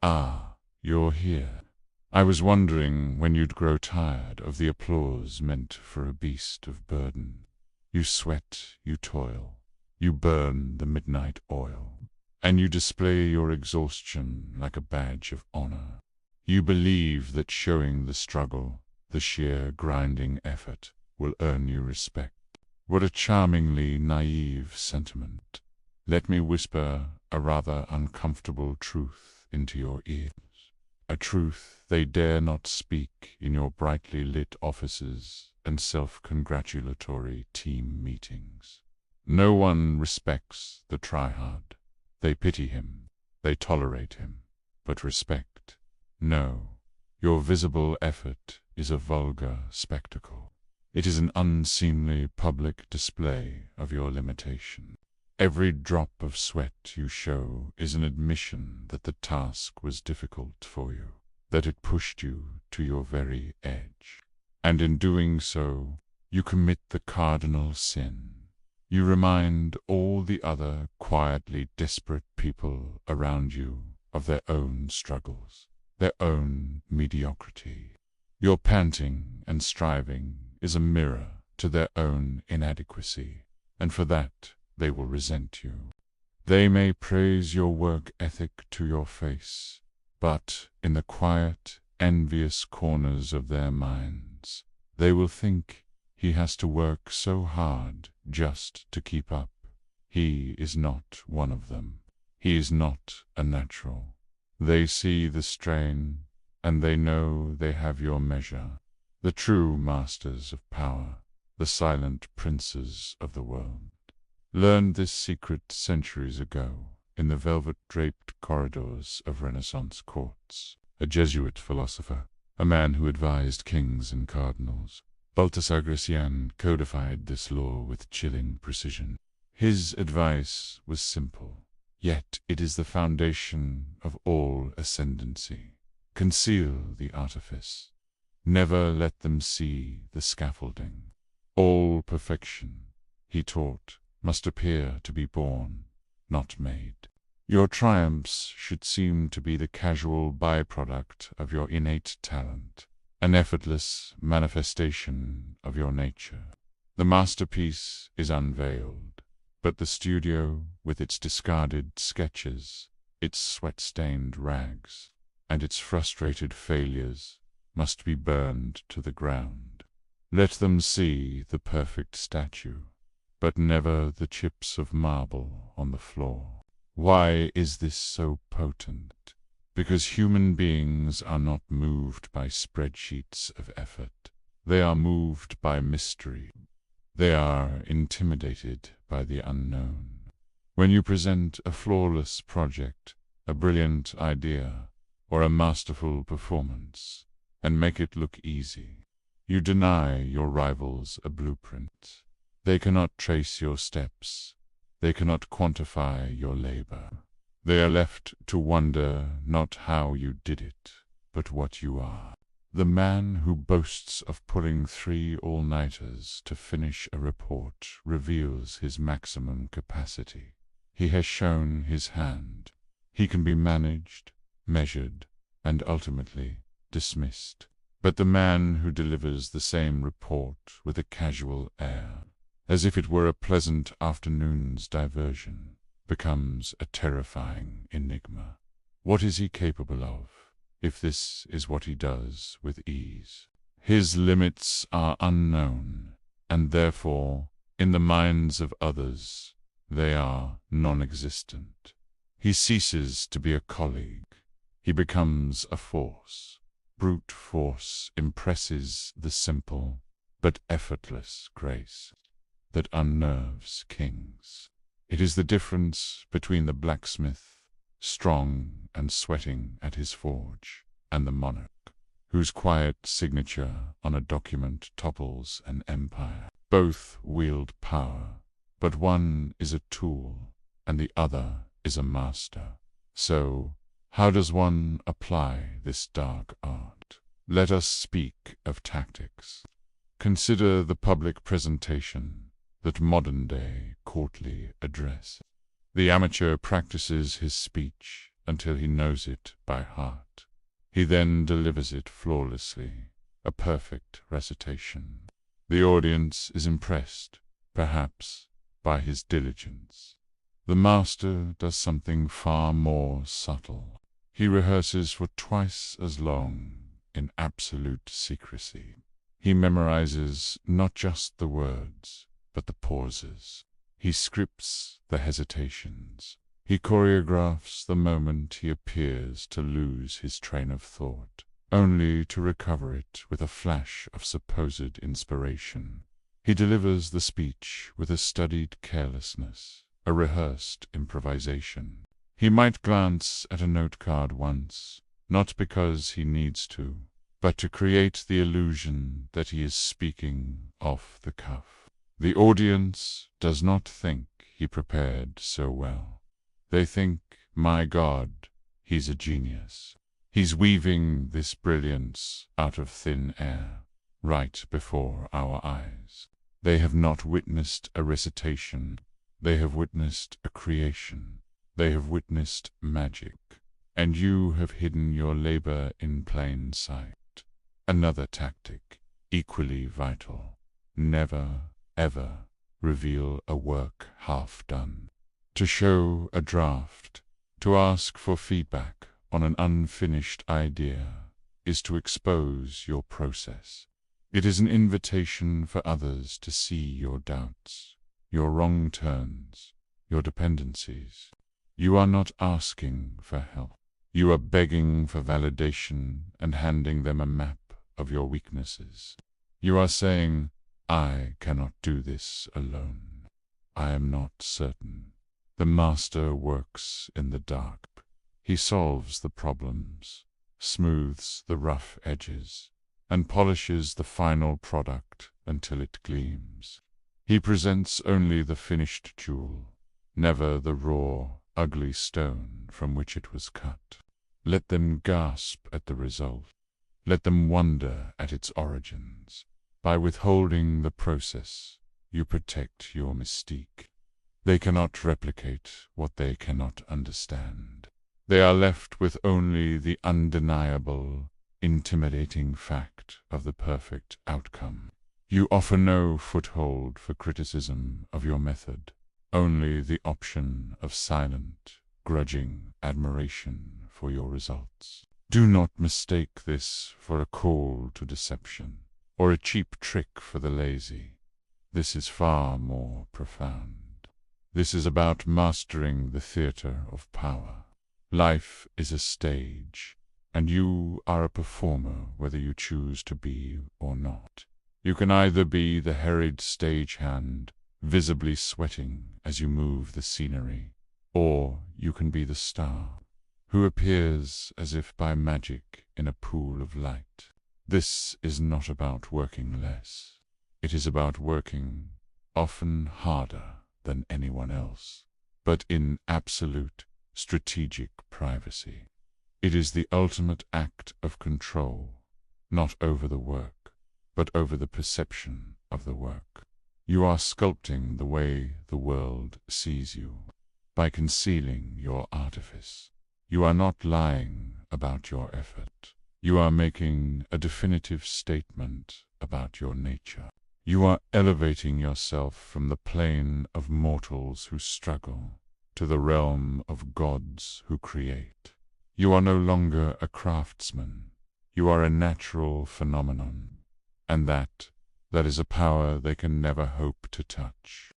Ah, you're here. I was wondering when you'd grow tired of the applause meant for a beast of burden. You sweat, you toil, you burn the midnight oil, and you display your exhaustion like a badge of honor. You believe that showing the struggle, the sheer grinding effort, will earn you respect. What a charmingly naive sentiment. Let me whisper a rather uncomfortable truth into your ears. A truth they dare not speak in your brightly lit offices and self-congratulatory team meetings. No one respects the try-hard. They pity him, they tolerate him, but respect? No. Your visible effort is a vulgar spectacle. It is an unseemly public display of your limitation. Every drop of sweat you show is an admission that the task was difficult for you, that it pushed you to your very edge. And in doing so, you commit the cardinal sin. You remind all the other quietly desperate people around you of their own struggles, their own mediocrity. Your panting and striving is a mirror to their own inadequacy, and for that they will resent you. They may praise your work ethic to your face, but in the quiet, envious corners of their minds, they will think he has to work so hard just to keep up. He is not one of them. He is not a natural. They see the strain, and they know they have your measure. The true masters of power, the silent princes of the world, learned this secret centuries ago in the velvet-draped corridors of Renaissance courts. A Jesuit philosopher, a man who advised kings and cardinals, Baltasar Gracián codified this law with chilling precision. His advice was simple, yet it is the foundation of all ascendancy. Conceal the artifice. Never let them see the scaffolding. All perfection, he taught, must appear to be born, not made. Your triumphs should seem to be the casual byproduct of your innate talent, an effortless manifestation of your nature. The masterpiece is unveiled, but the studio, with its discarded sketches, its sweat-stained rags, and its frustrated failures, must be burned to the ground. Let them see the perfect statue, but never the chips of marble on the floor. Why is this so potent? Because human beings are not moved by spreadsheets of effort. They are moved by mystery. They are intimidated by the unknown. When you present a flawless project, a brilliant idea, or a masterful performance, and make it look easy, you deny your rivals a blueprint. They cannot trace your steps. They cannot quantify your labor. They are left to wonder not how you did it, but what you are. The man who boasts of pulling 3 all-nighters to finish a report reveals his maximum capacity. He has shown his hand. He can be managed, measured, and ultimately dismissed. But the man who delivers the same report with a casual air, as if it were a pleasant afternoon's diversion, becomes a terrifying enigma. What is he capable of, if this is what he does with ease? His limits are unknown, and therefore, in the minds of others, they are non-existent. He ceases to be a colleague. He becomes a force. Brute force impresses the simple, but effortless grace that unnerves kings. It is the difference between the blacksmith, strong and sweating at his forge, and the monarch, whose quiet signature on a document topples an empire. Both wield power, but one is a tool, and the other is a master. So, how does one apply this dark art? Let us speak of tactics. Consider the public presentation, that modern-day courtly address. The amateur practices his speech until he knows it by heart. He then delivers it flawlessly, a perfect recitation. The audience is impressed, perhaps, by his diligence. The master does something far more subtle. He rehearses for twice as long in absolute secrecy. He memorizes not just the words, but the pauses. He scripts the hesitations. He choreographs the moment he appears to lose his train of thought, only to recover it with a flash of supposed inspiration. He delivers the speech with a studied carelessness, a rehearsed improvisation. He might glance at a note card once, not because he needs to, but to create the illusion that he is speaking off the cuff. The audience does not think he prepared so well. They think, my God, he's a genius. He's weaving this brilliance out of thin air, right before our eyes. They have not witnessed a recitation. They have witnessed a creation. They have witnessed magic. And you have hidden your labor in plain sight. Another tactic, equally vital. Never, ever reveal a work half done. To show a draft, to ask for feedback on an unfinished idea, is to expose your process. It is an invitation for others to see your doubts, your wrong turns, your dependencies. You are not asking for help. You are begging for validation and handing them a map of your weaknesses. You are saying, I cannot do this alone. I am not certain. The master works in the dark. He solves the problems, smooths the rough edges, and polishes the final product until it gleams. He presents only the finished jewel, never the raw, ugly stone from which it was cut. Let them gasp at the result. Let them wonder at its origins. By withholding the process, you protect your mystique. They cannot replicate what they cannot understand. They are left with only the undeniable, intimidating fact of the perfect outcome. You offer no foothold for criticism of your method, only the option of silent, grudging admiration for your results. Do not mistake this for a call to deception, or a cheap trick for the lazy. This is far more profound. This is about mastering the theater of power. Life is a stage, and you are a performer whether you choose to be or not. You can either be the harried stagehand, visibly sweating as you move the scenery, or you can be the star, who appears as if by magic in a pool of light. This is not about working less. It is about working, often harder than anyone else, but in absolute, strategic privacy. It is the ultimate act of control, not over the work, but over the perception of the work. You are sculpting the way the world sees you. By concealing your artifice, you are not lying about your effort. You are making a definitive statement about your nature. You are elevating yourself from the plane of mortals who struggle to the realm of gods who create. You are no longer a craftsman. You are a natural phenomenon, and that is a power they can never hope to touch.